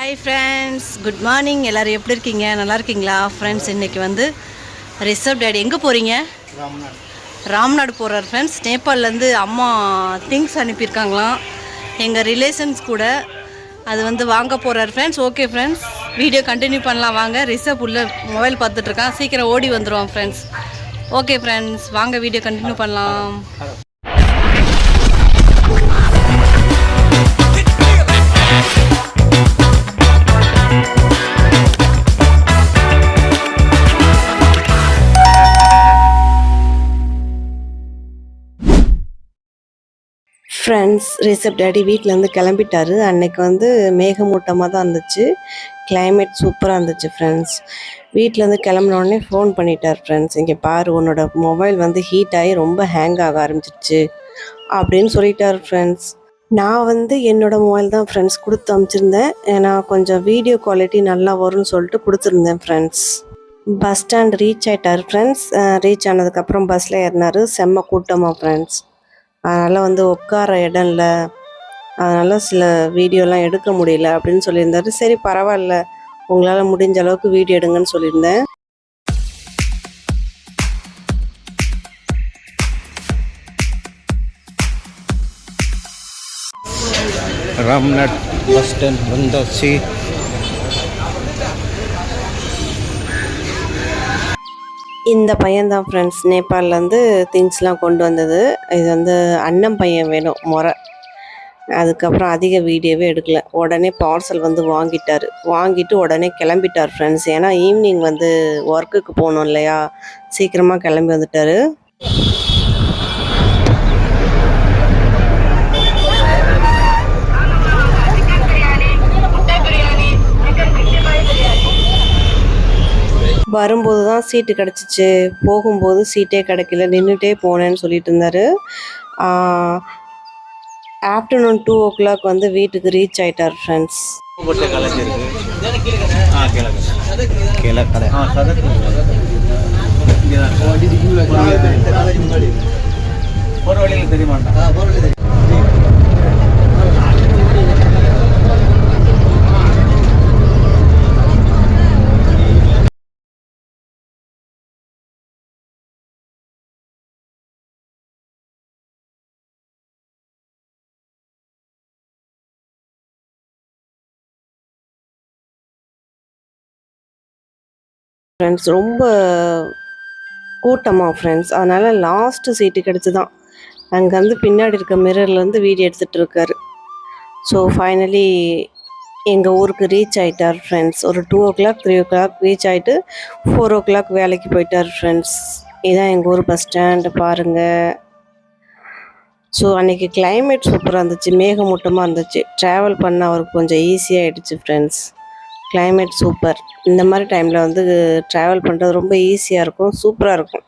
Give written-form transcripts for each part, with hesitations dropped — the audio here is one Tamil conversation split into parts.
Hi friends, good morning. எல்லோரும் எப்படி இருக்கீங்க? நல்லா இருக்கீங்களா ஃப்ரெண்ட்ஸ்? இன்றைக்கி வந்து ரிசர்வ் டேடி எங்கே போகிறீங்க? ராம்நாடு போகிறார் ஃப்ரெண்ட்ஸ். நேபாளிலேருந்து அம்மா திங்ஸ் அனுப்பியிருக்காங்களாம் எங்கள் ரிலேஷன்ஸ் கூட. அது வந்து வாங்க போகிறார் friends. Okay friends, video continue பண்ணலாம் வாங்க. ரிசர்வ் உள்ள மொபைல் பார்த்துட்ருக்கான், சீக்கிரம் ஓடி வந்துடுவான் ஃப்ரெண்ட்ஸ். ஓகே ஃப்ரெண்ட்ஸ், வாங்க வீடியோ கண்டினியூ பண்ணலாம். ஃப்ரெண்ட்ஸ், ரிசர்வ் டேடி வீட்டிலேருந்து கிளம்பிட்டாரு. அன்னைக்கு வந்து மேகமூட்டமாக தான் இருந்துச்சு, கிளைமேட் சூப்பராக இருந்துச்சு ஃப்ரெண்ட்ஸ். வீட்டிலேருந்து கிளம்பினோடனே ஃபோன் பண்ணிட்டார் ஃப்ரெண்ட்ஸ். இங்கே பாரு, உன்னோட மொபைல் வந்து ஹீட் ஆகி ரொம்ப ஹேங் ஆக ஆரம்பிச்சிருச்சு அப்படின்னு சொல்லிட்டார் ஃப்ரெண்ட்ஸ். நான் வந்து என்னோடய மொபைல் தான் ஃப்ரெண்ட்ஸ் கொடுத்து அனுப்பிச்சிருந்தேன். ஏன்னா கொஞ்சம் வீடியோ குவாலிட்டி நல்லா வரும்னு சொல்லிட்டு கொடுத்துருந்தேன் ஃப்ரெண்ட்ஸ். பஸ் ஸ்டாண்ட் ரீச் ஆகிட்டார் ஃப்ரெண்ட்ஸ். ரீச் ஆனதுக்கப்புறம் பஸ்ஸில் ஏறினார். செம்ம கூட்டமாக ஃப்ரெண்ட்ஸ். அதனால் வந்து உட்கார இடம் இல்லை, அதனால் சில வீடியோலாம் எடுக்க முடியல அப்படின்னு சொல்லியிருந்தாரு. சரி பரவாயில்ல, உங்களால் முடிஞ்ச அளவுக்கு வீடியோ எடுங்கன்னு சொல்லியிருந்தேன். ராம்நாட் பஸ் ஸ்டாண்ட் வந்தாச்சு. இந்த பையன்தான் ஃப்ரெண்ட்ஸ் நேபாளிலேருந்து திங்ஸ்லாம் கொண்டு வந்தது. இது வந்து அண்ணன் பையன் வேணும் முறை. அதுக்கப்புறம் அதிக வீடியோவே எடுக்கல. உடனே பார்சல் வந்து வாங்கிட்டு உடனே கிளம்பிட்டார் ஃப்ரெண்ட்ஸ். ஏன்னா ஈவினிங் வந்து ஒர்க்குக்கு போகணும் இல்லையா, சீக்கிரமாக கிளம்பி வந்துட்டார். வரும்போது தான் சீட்டு கிடச்சிச்சு, போகும்போது சீட்டே கிடைக்கல, நின்றுட்டே போனேன்னு சொல்லிட்டு இருந்தார். ஆஃப்டர்நூன் 2 o'clock வந்து வீட்டுக்கு ரீச் ஆகிட்டார் ஃப்ரெண்ட்ஸ். ஃப்ரெண்ட்ஸ் ரொம்ப கூட்டமாக ஃப்ரெண்ட்ஸ், அதனால் லாஸ்ட்டு சீட்டு கிடச்சி தான் அங்கேருந்து பின்னாடி இருக்க மிரர்லேருந்து வீடியோ எடுத்துகிட்டு இருக்கார். ஸோ ஃபைனலி எங்கள் ஊருக்கு ரீச் ஆகிட்டார் ஃப்ரெண்ட்ஸ். ஒரு 2 o'clock 3 o'clock ரீச் ஆகிட்டு 4 o'clock வேலைக்கு போயிட்டார் ஃப்ரெண்ட்ஸ். இதுதான் எங்கள் ஊர் பஸ் ஸ்டாண்டு பாருங்கள். ஸோ அன்றைக்கி கிளைமேட் சூப்பராக இருந்துச்சு, மேகமூட்டமாக இருந்துச்சு. ட்ராவல் பண்ண அவருக்கு கொஞ்சம் ஈஸியாகிடுச்சு ஃப்ரெண்ட்ஸ். Climate super. இந்த மாதிரி டைமில் வந்து ட்ராவல் பண்ணுறது ரொம்ப ஈஸியாக இருக்கும், சூப்பராக இருக்கும்.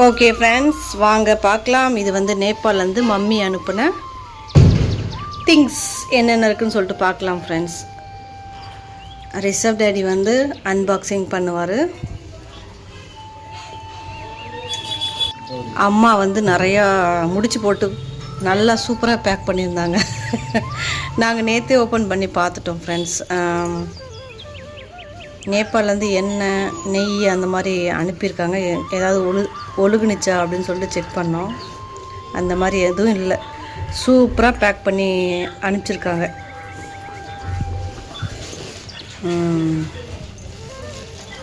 ஓகே ஃப்ரெண்ட்ஸ், வாங்க பார்க்கலாம். இது வந்து நேபாளிலேருந்து மம்மி அனுப்பின திங்ஸ் என்னென்ன இருக்குதுன்னு சொல்லிட்டு பார்க்கலாம் ஃப்ரெண்ட்ஸ். ரிசர்வ் டேடி வந்து அன்பாக்சிங் பண்ணுவார். அம்மா வந்து நிறையா முடிச்சு போட்டு நல்லா சூப்பராக பேக் பண்ணியிருந்தாங்க. நாங்கள் நேற்றே ஓப்பன் பண்ணி பார்த்துட்டோம் ஃப்ரெண்ட்ஸ். நேபாளிலேருந்து எண்ணெய் நெய் அந்த மாதிரி அனுப்பியிருக்காங்க. ஏதாவது ஒழுகுனிச்சா அப்படின்னு சொல்லிட்டு செக் பண்ணோம். அந்த மாதிரி எதுவும் இல்லை, சூப்பராக பேக் பண்ணி அனுப்பிச்சிருக்காங்க.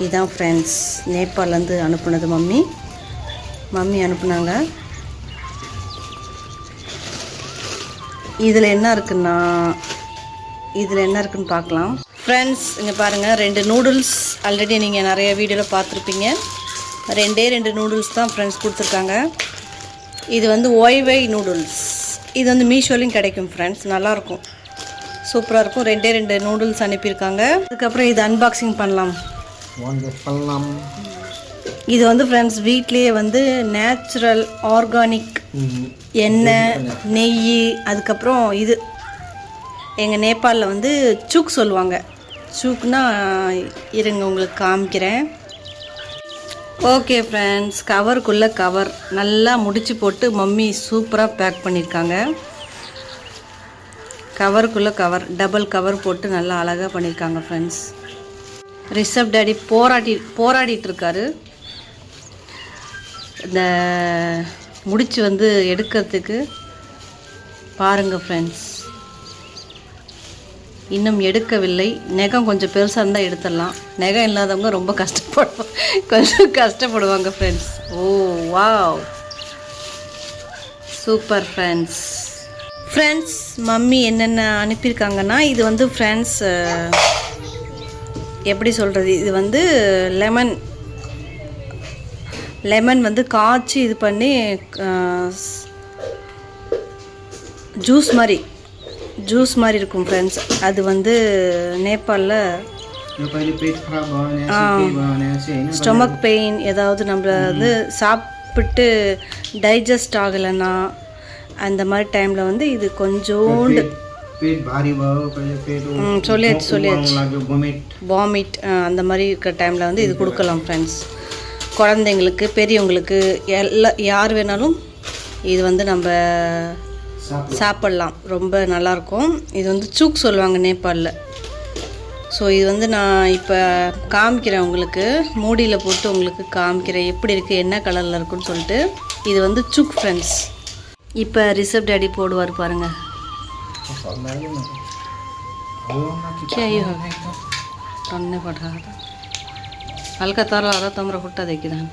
இதுதான் ஃப்ரெண்ட்ஸ் நேபாளிலேருந்து அனுப்புனது. மம்மி அனுப்புனாங்க. இதில் என்ன இருக்குன்னு பார்க்கலாம் ஃப்ரெண்ட்ஸ். இங்கே பாருங்கள், 2 நூடுல்ஸ். ஆல்ரெடி நீங்கள் நிறைய வீடியோவில் பார்த்துருப்பீங்க. 2 நூடுல்ஸ் தான் ஃப்ரெண்ட்ஸ் கொடுத்துருக்காங்க. இது வந்து ஒய்வை நூடுல்ஸ். இது வந்து மீஷோலையும் கிடைக்கும் ஃப்ரெண்ட்ஸ், நல்லாயிருக்கும், சூப்பராக இருக்கும். 2 நூடுல்ஸ் அனுப்பியிருக்காங்க. அதுக்கப்புறம் இது அன்பாக்சிங் பண்ணலாம். இது வந்து ஃப்ரெண்ட்ஸ் வீட்லேயே வந்து நேச்சுரல் ஆர்கானிக் எண்ணெய் நெய். அதுக்கப்புறம் இது எங்கள் நேபாளில் வந்து சூக் சொல்லுவாங்க. சூக்னா இருங்க உங்களுக்கு காமிக்கிறேன். ஓகே ஃப்ரெண்ட்ஸ், கவருக்குள்ளே கவர் நல்லா முடிச்சு போட்டு மம்மி சூப்பராக பேக் பண்ணியிருக்காங்க. கவருக்குள்ளே கவர், டபுள் கவர் போட்டு நல்லா அழகாக பண்ணியிருக்காங்க ஃப்ரெண்ட்ஸ். ரிஷப் டாடி போராடிட்டு இருக்காரு இந்த முடிச்சு வந்து எடுக்கிறதுக்கு. பாருங்கள் ஃப்ரெண்ட்ஸ், இன்னும் எடுக்கவில்லை. நெகம் கொஞ்சம் பெருசாக இருந்தால் எடுத்துடலாம். நெகம் இல்லாதவங்க ரொம்ப கஷ்டப்படுவாங்க ஃப்ரெண்ட்ஸ். ஓ wow, super friends. Friends, mummy என்னென்ன அனுப்பியிருக்காங்கன்னா, இது வந்து ஃப்ரெண்ட்ஸ் எப்படி சொல்கிறது, இது வந்து லெமன் வந்து காய்ச்சி இது பண்ணி ஜூஸ் மாதிரி இருக்கும் ஃப்ரெண்ட்ஸ். அது வந்து நேபாளில் ஸ்டொமக் பெயின் ஏதாவது நம்மள வந்து சாப்பிட்டு டைஜஸ்ட் ஆகலைன்னா அந்த மாதிரி டைமில் வந்து இது கொஞ்சோண்டு சொல்லியாச்சு வாமிட் அந்த மாதிரி இருக்கிற டைமில் வந்து இது கொடுக்கலாம் ஃப்ரெண்ட்ஸ். குழந்தைங்களுக்கு, பெரியவங்களுக்கு, யார் வேணாலும் இது வந்து நம்ம சாப்பிட்லாம். ரொம்ப நல்லாயிருக்கும். இது வந்து சூக் சொல்லுவாங்க நேபாளில். ஸோ இது வந்து நான் இப்போ காமிக்கிறேன் உங்களுக்கு, மூடியில் போட்டு உங்களுக்கு காமிக்கிறேன் எப்படி இருக்குது, என்ன கலரில் இருக்குன்னு சொல்லிட்டு. இது வந்து சுக் ஃப்ரெண்ட்ஸ். இப்போ ரிஷப் டாடி போடுவார் பாருங்கள். ஹல்கா தர அதை தம்பரை ஃபுட்டாக தைக்குதான்.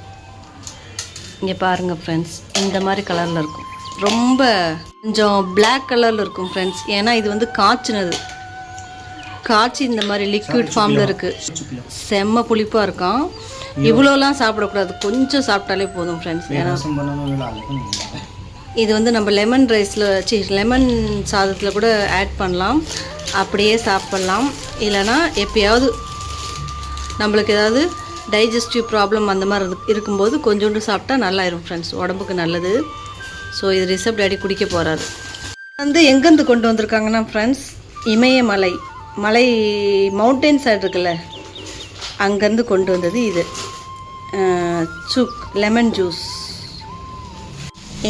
இங்கே பாருங்கள் ஃப்ரெண்ட்ஸ், இந்த மாதிரி கலரில் இருக்கும். ரொம்ப கொஞ்சம் பிளாக் கலரில் இருக்கும் ஃப்ரெண்ட்ஸ். ஏன்னா இது வந்து காய்ச்சி இந்த மாதிரி லிக்விட் ஃபார்மில் இருக்குது. செம்ம புளிப்பாக இருக்கும். இவ்வளோலாம் சாப்பிடக்கூடாது, கொஞ்சம் சாப்பிட்டாலே போதும் ஃப்ரெண்ட்ஸ். ஏன்னா இது வந்து நம்ம லெமன் சாதத்தில் கூட ஆட் பண்ணலாம், அப்படியே சாப்பிட்லாம். இல்லைனா எப்பயாவது நம்மளுக்கு ஏதாவது டைஜஸ்டிவ் ப்ராப்ளம் அந்த மாதிரி இருக்கும்போது கொஞ்சோண்டு சாப்பிட்டா நல்லாயிரும் ஃப்ரெண்ட்ஸ், உடம்புக்கு நல்லது. ஸோ இது ரிஷப் டாடி குடிக்க போகிறாரு. வந்து எங்கேருந்து கொண்டு வந்திருக்காங்கன்னா ஃப்ரெண்ட்ஸ், இமயமலை மவுண்டைன் சைடு இருக்குல்ல, அங்கேருந்து கொண்டு வந்தது இது சுக் லெமன் ஜூஸ்.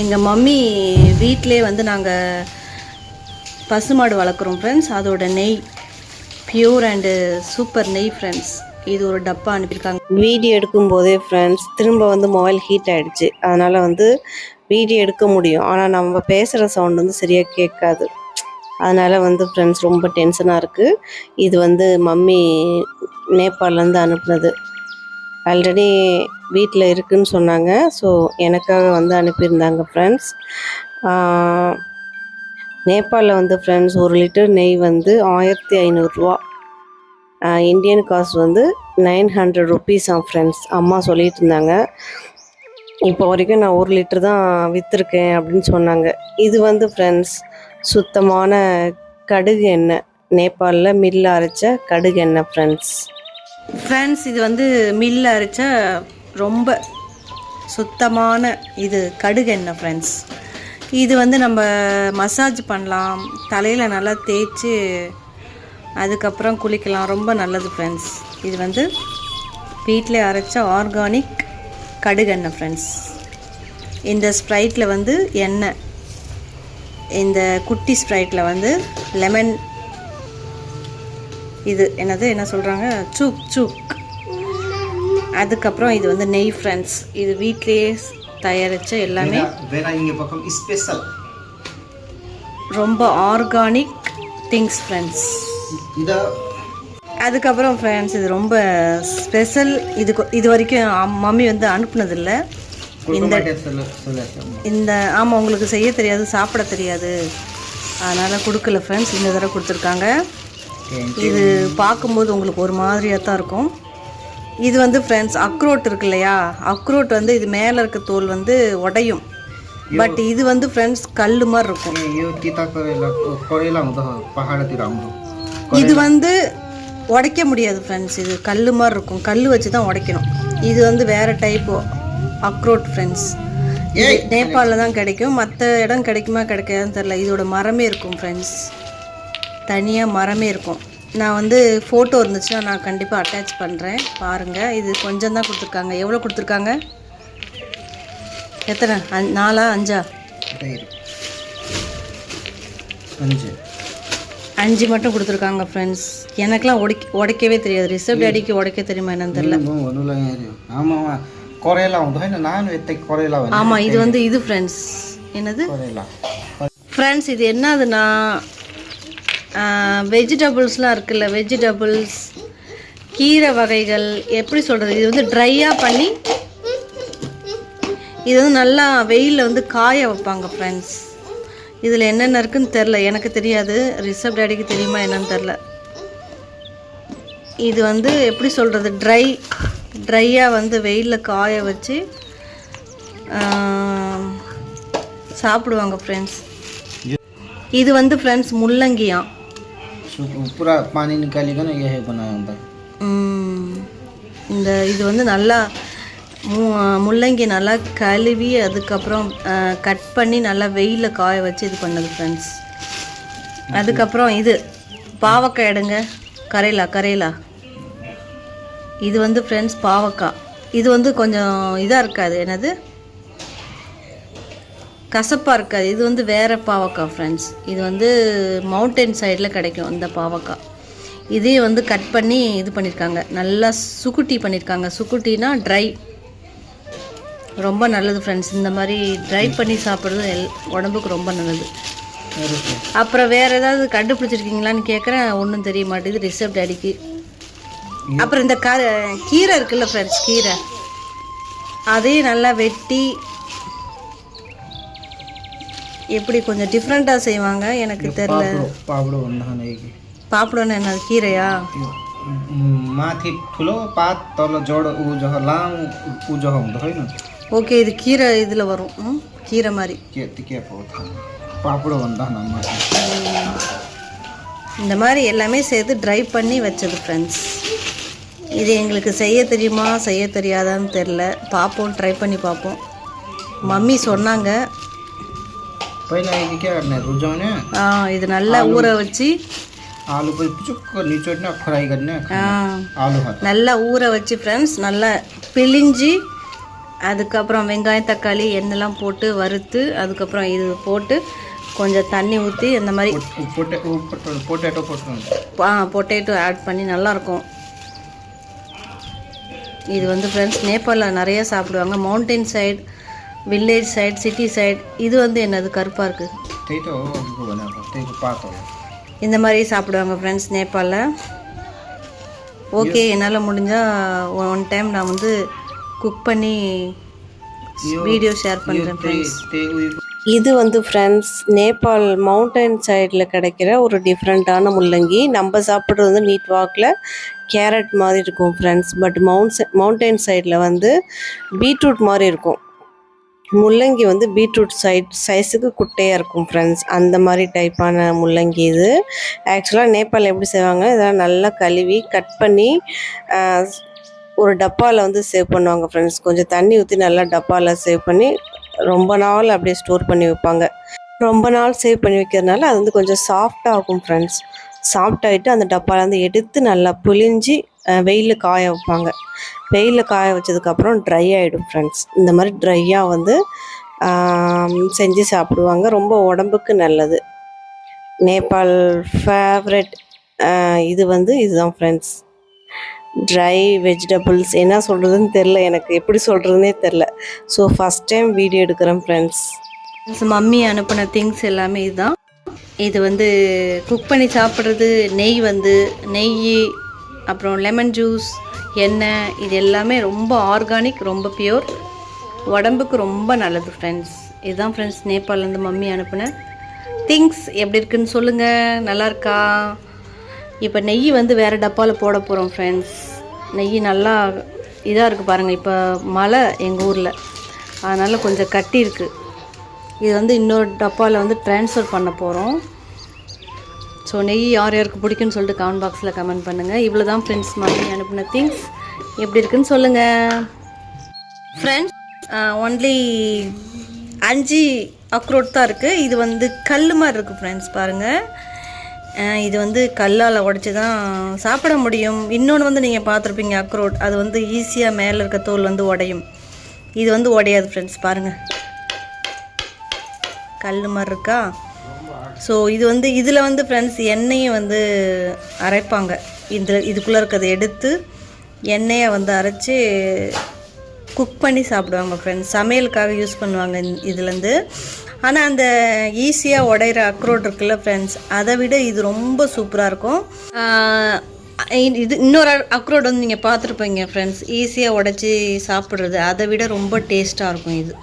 எங்கள் மம்மி வீட்டிலே வந்து நாங்கள் பசுமாடு வளர்க்குறோம் ஃப்ரெண்ட்ஸ். அதோட நெய் பியூர் அண்டு சூப்பர் நெய் ஃப்ரெண்ட்ஸ். இது ஒரு டப்பா அனுப்பியிருக்காங்க. வீடியோ எடுக்கும்போதே ஃப்ரெண்ட்ஸ் திரும்ப வந்து மொபைல் ஹீட் ஆகிடுச்சு. அதனால் வந்து வீடியோ எடுக்க முடியும், ஆனால் நம்ம பேசுகிற சவுண்ட் வந்து சரியாக கேட்காது. அதனால் வந்து ஃப்ரெண்ட்ஸ் ரொம்ப டென்ஷனாக இருக்குது. இது வந்து மம்மி நேபாளிலேருந்து அனுப்புனது. ஆல்ரெடி வீட்டில் இருக்குதுன்னு சொன்னாங்க. ஸோ எனக்காக வந்து அனுப்பியிருந்தாங்க ஃப்ரெண்ட்ஸ். நேபாளில் வந்து ஃப்ரெண்ட்ஸ் 1 லிட்டர் நெய் வந்து 1500 ரூபா. இந்தியன் காஸ்ட் வந்து 900 ருபீஸாம் ஃப்ரெண்ட்ஸ். அம்மா சொல்லிகிட்டு இருந்தாங்க. இப்போ வரைக்கும் நான் 1 லிட்டர் தான் விற்றுருக்கேன் அப்படின்னு சொன்னாங்க. இது வந்து ஃப்ரெண்ட்ஸ் சுத்தமான கடுகு எண்ணெய், நேபாளில் மில்ல அரைச்ச கடுகு எண்ணெய் ஃப்ரெண்ட்ஸ். இது வந்து மில்ல அரைச்ச ரொம்ப சுத்தமான இது கடுகு எண்ணெய் ஃப்ரெண்ட்ஸ். இது வந்து நம்ம மசாஜ் பண்ணலாம், தலையில் நல்லா தேய்ச்சி அதுக்கப்புறம் குளிக்கலாம், ரொம்ப நல்லது ஃப்ரெண்ட்ஸ். இது வந்து வீட்டில் அரைச்ச ஆர்கானிக் கடுகு எண்ணெய் ஃப்ரெண்ட்ஸ். இந்த ஸ்ப்ரைட்டில் வந்து எண்ணெய், இந்த குட்டி ஸ்ப்ரைட்டில் வந்து லெமன், இது என்ன சொல்கிறாங்க, சூக். அதுக்கப்புறம் இது வந்து நெய் ஃப்ரெண்ட்ஸ். இது வீட்லேயே தயாரித்த எல்லாமே ரொம்ப ஆர்கானிக் திங்ஸ் ஃப்ரெண்ட்ஸ். அதுக்கப்புறம் ஃப்ரெண்ட்ஸ் இது ரொம்ப ஸ்பெஷல். இது வரைக்கும் மம்மி வந்து அனுப்புனதில்லை. இந்த ஆமாம், உங்களுக்கு செய்ய தெரியாது, சாப்பிட தெரியாது, அதனால் கொடுக்கல ஃப்ரெண்ட்ஸ். இந்த தடவை கொடுத்துருக்காங்க. இது பார்க்கும்போது உங்களுக்கு ஒரு மாதிரியாக தான் இருக்கும். இது வந்து ஃப்ரெண்ட்ஸ் அக்ரோட் இருக்கு இல்லையா, அக்ரோட் வந்து இது மேலே இருக்க தோல் வந்து உடையும். பட் இது வந்து ஃப்ரெண்ட்ஸ் கல் மாதிரி இருக்கும். இது வந்து உடைக்க முடியாது ஃப்ரெண்ட்ஸ், இது கல் மாதிரி இருக்கும், கல் வச்சு தான் உடைக்கணும். இது வந்து வேறு டைப் அக்ரோட் ஃப்ரெண்ட்ஸ். இது நேபாளில் தான் கிடைக்கும், மற்ற இடம் கிடைக்குமா கிடைக்காதுன்னு தெரில. இதோட மரமே இருக்கும் ஃப்ரெண்ட்ஸ், தனியாக மரமே இருக்கும். நான் வந்து ஃபோட்டோ இருந்துச்சுன்னா நான் கண்டிப்பாக அட்டாச் பண்ணுறேன், பாருங்கள். இது கொஞ்சம் தான் கொடுத்துருக்காங்க. எவ்வளோ கொடுத்துருக்காங்க? எத்தனை? 4 5 5 மட்டும் கொடுத்துருக்காங்க ஃப்ரெண்ட்ஸ். எனக்கெலாம் உடைக்கவே தெரியாது. ரிசர்வ் டேடிக்கு உடைக்க தெரியுமா என்னன்னு தெரியல. ஆமாம், இது வந்து இது ஃப்ரெண்ட்ஸ். என்னது ஃப்ரெண்ட்ஸ், இது என்னதுன்னா வெஜிடபிள்ஸ்லாம் இருக்குல்ல, வெஜிடபிள்ஸ் கீரை வகைகள் எப்படி சொல்கிறது, இது வந்து ட்ரையாக பண்ணி இது வந்து நல்லா வெயிலில் வந்து காய வைப்பாங்க ஃப்ரெண்ட்ஸ். இதில் என்னென்ன இருக்குதுன்னு தெரில, எனக்கு தெரியாது. ரிசர்வ் டேடிக்கு தெரியுமா என்னன்னு தெரில. இது வந்து எப்படி சொல்கிறது, ட்ரையாக வந்து வெயிலில் காய வச்சு சாப்பிடுவாங்க ஃப்ரெண்ட்ஸ். இது வந்து ஃப்ரெண்ட்ஸ் முள்ளங்கியாம். இந்த இது வந்து நல்லா முள்ளங்கி நல்லா கழுவி அதுக்கப்புறம் கட் பண்ணி நல்லா வெயிலில் காய வச்சு இது பண்ணது ஃப்ரெண்ட்ஸ். அதுக்கப்புறம் இது பாவக்காய் எடுங்க, கரையிலா இது வந்து ஃப்ரெண்ட்ஸ் பாவக்காய். இது வந்து கொஞ்சம் இதாக இருக்காது, என்னது கசப்பாக இருக்காது. இது வந்து வேறு பாவக்காய் ஃப்ரெண்ட்ஸ். இது வந்து மவுண்டன் சைடில் கிடைக்கும் இந்த பாவக்காய். இதே வந்து கட் பண்ணி இது பண்ணியிருக்காங்க, நல்லா சுக்குட்டி பண்ணியிருக்காங்க. சுக்குட்டினா ட்ரை, ரொம்ப நல்லது ஃப்ரெண்ட்ஸ். இந்த மாதிரி ட்ரை பண்ணி சாப்பிட்றது உடம்புக்கு ரொம்ப நல்லது. அப்புறம் வேறு ஏதாவது கண்டுபிடிச்சிருக்கீங்களான்னு கேட்குறேன், ஒன்றும் தெரிய மாட்டேங்குது ரிசர்வ் டேடிக்கு. அப்புறம் இந்த கீரை இருக்குல்ல ஃப்ரெண்ட்ஸ், கீரை அதையும் நல்லா வெட்டி எப்படி கொஞ்சம் டிஃப்ரெண்ட்டாக செய்வாங்க, எனக்கு தெரியல. பாப்படோன்னு என்ன, கீரையா? ஓகே, இது கீரை இதில் வரும், கீரை மாதிரி. இந்த மாதிரி எல்லாமே சேர்த்து ட்ரை பண்ணி வச்சது ஃப்ரெண்ட்ஸ். இது எங்களுக்கு செய்ய தெரியுமா செய்ய தெரியாதான்னு தெரில, பார்ப்போம், ட்ரை பண்ணி பார்ப்போம். மம்மி சொன்னாங்க. இது நல்லா ஊற வச்சு நல்லா ஊற வச்சு ஃப்ரெண்ட்ஸ், நல்லா பிழிஞ்சி அதுக்கப்புறம் வெங்காயம் தக்காளி எண்ணெய்லாம் போட்டு வறுத்து அதுக்கப்புறம் இது போட்டு கொஞ்சம் தண்ணி ஊற்றி அந்த மாதிரி பொட்டேட்டோ ஆட் பண்ணி நல்லாயிருக்கும். இது வந்து ஃப்ரெண்ட்ஸ் நேபாளில் நிறையா சாப்பிடுவாங்க. Mountain side, village side, city side. இது வந்து என்னது கருப்பாக இருக்குது, இந்த மாதிரி சாப்பிடுவாங்க ஃப்ரெண்ட்ஸ் நேபாளில். ஓகே, என்னால் முடிஞ்சால் ஒன் டைம் நான் வந்து குக் பண்ணி வீடியோ ஷேர் பண்ணுறேன் ஃப்ரெண்ட்ஸ். இது வந்து ஃப்ரெண்ட்ஸ் நேபாள் மவுண்டன் சைடில் கிடைக்கிற ஒரு டிஃப்ரெண்ட்டான முள்ளங்கி. நம்ம சாப்பிட்றது வந்து நீட் வாக்கில் கேரட் மாதிரி இருக்கும் ஃப்ரெண்ட்ஸ். பட் மவுண்டன் சைடில் வந்து பீட்ரூட் மாதிரி இருக்கும். முள்ளங்கி வந்து பீட்ரூட் சைஸுக்கு குட்டையாக இருக்கும் ஃப்ரெண்ட்ஸ். அந்த மாதிரி டைப்பான முள்ளங்கி இது. ஆக்சுவலாக நேபாளில் எப்படி செய்வாங்க, இதெல்லாம் நல்லா கழுவி கட் பண்ணி ஒரு டப்பாவில் வந்து சேவ் பண்ணுவாங்க ஃப்ரெண்ட்ஸ். கொஞ்சம் தண்ணி ஊற்றி நல்லா டப்பாவில் சேவ் பண்ணி ரொம்ப நாள் அப்படியே ஸ்டோர் பண்ணி வைப்பாங்க. ரொம்ப நாள் சேவ் பண்ணி வைக்கிறதுனால அது வந்து கொஞ்சம் சாஃப்டாக இருக்கும் ஃப்ரெண்ட்ஸ். சாஃப்டாகிட்டு அந்த டப்பாவில் வந்து எடுத்து நல்லா புழிஞ்சி வெயிலில் காய வைப்பாங்க. வெயிலில் காய வச்சதுக்கப்புறம் ட்ரை ஆகிடும் ஃப்ரெண்ட்ஸ். இந்த மாதிரி ட்ரையாக வந்து செஞ்சு சாப்பிடுவாங்க. ரொம்ப உடம்புக்கு நல்லது. நேபாள் ஃபேவரட் இது வந்து இதுதான் ஃப்ரெண்ட்ஸ். ட்ரை வெஜிடபிள்ஸ் என்ன சொல்கிறதுன்னு தெரில, எனக்கு எப்படி சொல்கிறதுனே தெரில. ஸோ ஃபஸ்ட் டைம் வீடியோ எடுக்கிறேன் ஃப்ரெண்ட்ஸ். மம்மி அனுப்பின திங்ஸ் எல்லாமே இதுதான். இது வந்து குக் பண்ணி சாப்பிட்றது, நெய் அப்புறம் லெமன் ஜூஸ், எண்ணெய், இது எல்லாமே ரொம்ப ஆர்கானிக், ரொம்ப பியூர், உடம்புக்கு ரொம்ப நல்லது ஃப்ரெண்ட்ஸ். இதுதான் ஃப்ரெண்ட்ஸ் நேபாளிலேருந்து மம்மி அனுப்பின திங்ஸ். எப்படி இருக்குன்னு சொல்லுங்கள், நல்லாயிருக்கா? இப்போ நெய் வந்து வேறு டப்பாவில் போட போகிறோம் ஃப்ரெண்ட்ஸ். நெய் நல்லா இதாக இருக்குது பாருங்கள். இப்போ மழை எங்கள் ஊரில், அதனால் கொஞ்சம் கட்டி இருக்குது. இது வந்து இன்னொரு டப்பாவில் வந்து ட்ரான்ஸ்ஃபர் பண்ண போகிறோம். ஸோ நெய் யார் யாருக்கு பிடிக்குன்னு சொல்லிட்டு கமெண்ட் பாக்ஸில் கமெண்ட் பண்ணுங்கள். இவ்வளோ தான் ஃப்ரெண்ட்ஸ் மம்மி அனுப்பின திங்ஸ். எப்படி இருக்குன்னு சொல்லுங்கள் ஃப்ரெண்ட்ஸ். ஒன்லி 5 அக்ரோட் தான் இருக்குது. இது வந்து கல் மாதிரி இருக்குது ஃப்ரெண்ட்ஸ், பாருங்கள். இது வந்து கல்லால் உடச்சி தான் சாப்பிட முடியும். இன்னொன்று வந்து நீங்கள் பார்த்துருப்பீங்க அக்ரோட், அது வந்து ஈஸியாக மேலே இருக்க தோல் வந்து உடையும். இது வந்து உடையாது ஃப்ரெண்ட்ஸ், பாருங்கள். கல் மாதிரி இருக்கா. ஸோ இது வந்து இதில் வந்து ஃப்ரெண்ட்ஸ் எண்ணெயை வந்து அரைப்பாங்க. இதுக்குள்ளே இருக்கிறத எடுத்து எண்ணெயை வந்து அரைச்சி குக் பண்ணி சாப்பிடுவாங்க ஃப்ரெண்ட்ஸ். சமையலுக்காக யூஸ் பண்ணுவாங்க இதுலேருந்து. ஆனால் அந்த ஈஸியாக உடையிற அக்ரோட் இருக்குல்ல ஃப்ரெண்ட்ஸ், அதை விட இது ரொம்ப சூப்பராக இருக்கும். இது இன்னொரு அக்ரோட் வந்து நீங்கள் பார்த்துருப்பீங்க ஃப்ரெண்ட்ஸ், ஈஸியாக உடச்சி சாப்பிட்றது, அதை விட ரொம்ப டேஸ்ட்டாக இருக்கும் இது.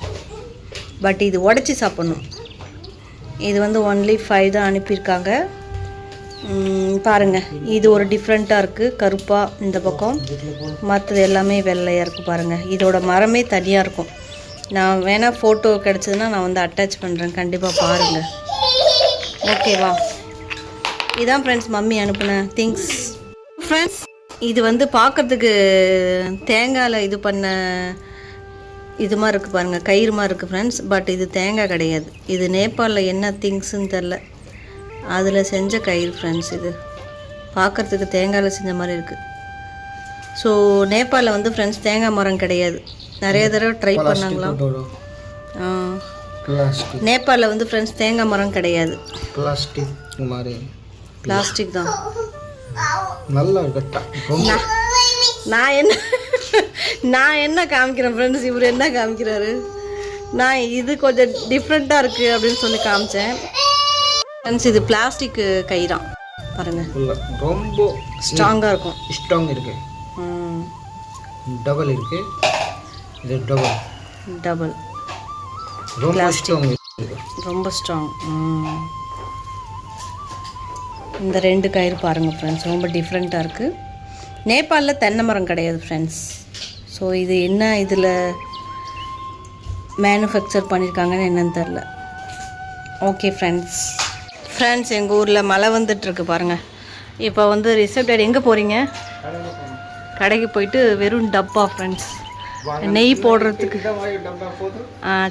பட் இது உடச்சி சாப்பிட்ணும். இது வந்து ஒன்லி 5 தான் அனுப்பியிருக்காங்க. பாருங்கள், இது ஒரு டிஃப்ரெண்ட்டாக இருக்குது, கருப்பாக இந்த பக்கம், மற்றது எல்லாமே வெள்ளையாக இருக்குது. பாருங்கள், இதோட மரமே தனியாக இருக்கும். நான் வேணால் ஃபோட்டோ கிடச்சதுன்னா நான் வந்து அட்டாச் பண்ணுறேன், கண்டிப்பாக பாருங்கள். ஓகேவா? இதான் ஃப்ரெண்ட்ஸ் மம்மி அனுப்பின திங்ஸ். ஃப்ரெண்ட்ஸ், இது வந்து பார்க்குறதுக்கு தேங்காயில் இது பண்ண இது மாதிரி இருக்குது பாருங்கள், கயிறு மாதிரி இருக்குது ஃப்ரெண்ட்ஸ். பட் இது தேங்காய் கிடையாது. இது நேபாளில் என்ன திங்ஸ்ன்னு தெரில, அதில் செஞ்ச கயிறு ஃப்ரெண்ட்ஸ். இது பார்க்குறதுக்கு தேங்காயில் செஞ்ச மாதிரி இருக்குது. ஸோ நேபாளில் வந்து ஃப்ரெண்ட்ஸ் தேங்காய் மரம் கிடையாது. நிறைய தடவை ட்ரை பண்ணாங்களாம். நேபாளில் வந்து ஃப்ரெண்ட்ஸ் தேங்காய் மரம் கிடையாது, பிளாஸ்டிக் தான். நல்லா நான் என்ன காமிக்கிறேன் ஃப்ரெண்ட்ஸ், இவர் என்ன காமிக்கிறாரு, நான் இது கொஞ்சம் டிஃப்ரெண்ட்டாக இருக்குது அப்படின்னு சொல்லி காமிச்சேன் ஃப்ரெண்ட்ஸ். இது பிளாஸ்டிக் கயிறான் பாருங்கள், ரொம்ப ஸ்ட்ராங்காக இருக்கும். ஸ்ட்ராங் இருக்கு, டபுள் இருக்கு, இது டபுள் ரொம்ப ஸ்ட்ராங், ரொம்ப ஸ்ட்ராங். இந்த 2 கயிறு பாருங்கள் ஃப்ரெண்ட்ஸ், ரொம்ப டிஃப்ரெண்ட்டாக இருக்குது. நேபாளில் தென்னை மரம் கிடையாது ஃப்ரெண்ட்ஸ். ஸோ இது என்ன இதில் மேனுஃபேக்சர் பண்ணியிருக்காங்கன்னு என்னன்னு தெரில. ஓகே ஃப்ரெண்ட்ஸ், எங்கள் ஊரில் மழை வந்துட்டுருக்கு பாருங்கள். இப்போ வந்து ரிசப்ட் டாடி எங்கே போகிறீங்க? கடைக்கு போயிட்டு வெறும் டப்பா ஃப்ரெண்ட்ஸ், நெய் போடுறதுக்கு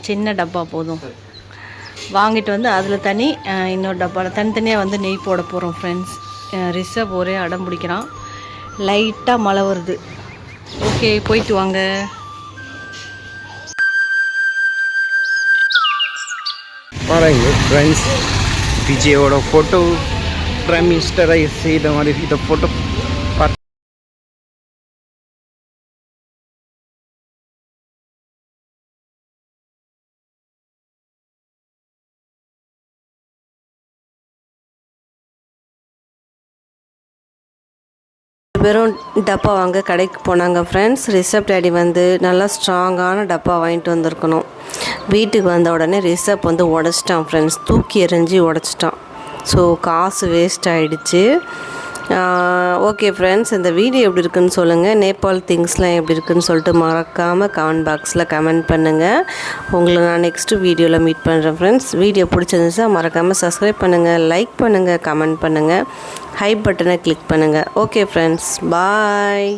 சின்ன டப்பா போதும் வாங்கிட்டு வந்து அதில் தனி இன்னொரு டப்பாவில் தனித்தனியாக வந்து நெய் போட போகிறோம் ஃப்ரெண்ட்ஸ். ரிஷப் ஒரே அடம் பிடிக்கிறான். லைட்டாக மழை வருது. ஓகே, போயிட்டு வாங்க. பாருங்க ஃப்ரெண்ட்ஸ், விஜயோட ஃபோட்டோ, பிரைம் மினிஸ்டரை செய்த மாதிரி இந்த ஃபோட்டோ வெறும் டப்பா வாங்க கடைக்கு போனாங்க ஃப்ரெண்ட்ஸ். ரிஷப் டாடி வந்து நல்லா ஸ்ட்ராங்கான டப்பா வாங்கிட்டு வந்திருக்கணும். வீட்டுக்கு வந்த உடனே ரிஷப் வந்து உடச்சிட்டான் ஃப்ரெண்ட்ஸ், தூக்கி எறிஞ்சி உடச்சிட்டான். ஸோ காசு வேஸ்ட் ஆகிடுச்சு. ஓகே ஃப்ரெண்ட்ஸ், இந்த வீடியோ எப்படி இருக்குன்னு சொல்லுங்கள். நேபாள் திங்ஸ்லாம் எப்படி இருக்குன்னு சொல்லிட்டு மறக்காமல் கமெண்ட் பாக்ஸில் கமெண்ட் பண்ணுங்கள். உங்களை நான் நெக்ஸ்ட்டு வீடியோவில் மீட் பண்ணுறேன் ஃப்ரெண்ட்ஸ். வீடியோ பிடிச்சிருந்துச்சா மறக்காமல் சப்ஸ்கிரைப் பண்ணுங்கள், லைக் பண்ணுங்கள், கமெண்ட் பண்ணுங்கள், ஹை பட்டனை கிளிக் பண்ணுங்கள். ஓகே ஃப்ரெண்ட்ஸ், பாய்.